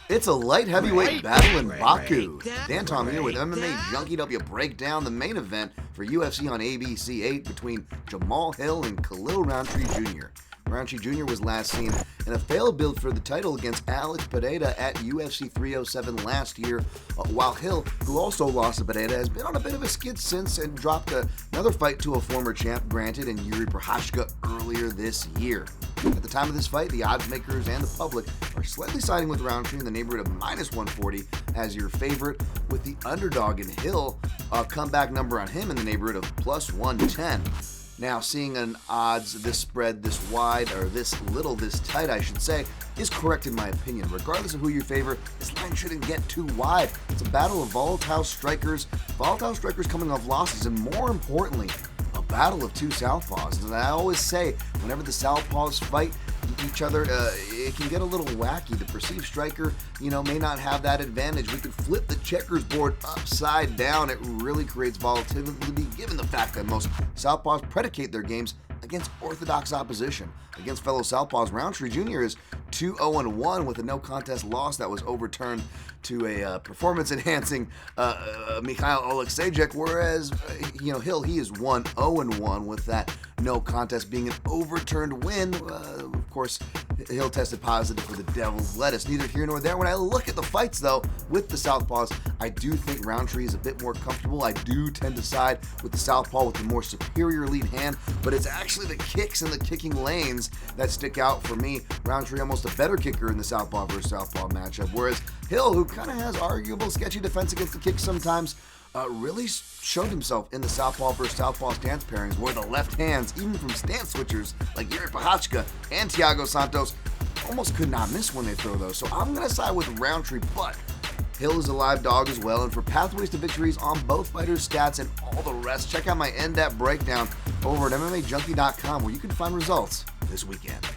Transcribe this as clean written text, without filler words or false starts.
It's a light heavyweight battle in Baku. Dan Tom here with MMA Junkie to help you break down the main event for UFC on ABC 8 between Jamahal Hill and Khalil Rountree Jr. Rountree Jr. was last seen in a failed bid for the title against Alex Pereira at UFC 307 last year, while Hill, who also lost to Pereira, has been on a bit of a skid since and dropped another fight to a former champ granted in Yuri Prochazka earlier this year. At the time of this fight, the odds makers and the public are slightly siding with Rountree in the neighborhood of -140 as your favorite, with the underdog in Hill comeback number on him in the neighborhood of +110. Now, seeing an odds this spread this wide, or this little, this tight I should say, is correct in my opinion. Regardless of who you favor, this line shouldn't get too wide. It's a battle of volatile strikers coming off losses, and more importantly, a battle of two southpaws. And I always say, whenever the southpaws fight each other, it can get a little wacky. The perceived striker, may not have that advantage. We could flip the checkers board upside down. It really creates volatility, given the fact that most southpaws predicate their games against orthodox opposition. Against fellow southpaws, Rountree Jr. is 2-0-1 with a no contest loss that was overturned to a performance-enhancing Mikhail Oleksiejczuk, whereas Hill, he is 1-0-1 with that no contest being an overturned win. Of course, Hill tested positive for the Devil's Lettuce. Neither here nor there. When I look at the fights, though, with the southpaws, I do think Rountree is a bit more comfortable. I do tend to side with the southpaw with the more superior lead hand, but it's actually the kicks and the kicking lanes that stick out for me. Rountree almost a better kicker in the southpaw versus southpaw matchup, whereas Hill, who kind of has arguable sketchy defense against the kicks sometimes, really showed himself in the southpaw versus southpaw stance pairings, where the left hands, even from stance switchers like Yuri Prochazka and Thiago Santos, almost could not miss when they throw those. So I'm going to side with Rountree, but Hill is a live dog as well. And for pathways to victories on both fighters' stats and all the rest, check out my in-depth breakdown over at MMAJunkie.com, where you can find results this weekend.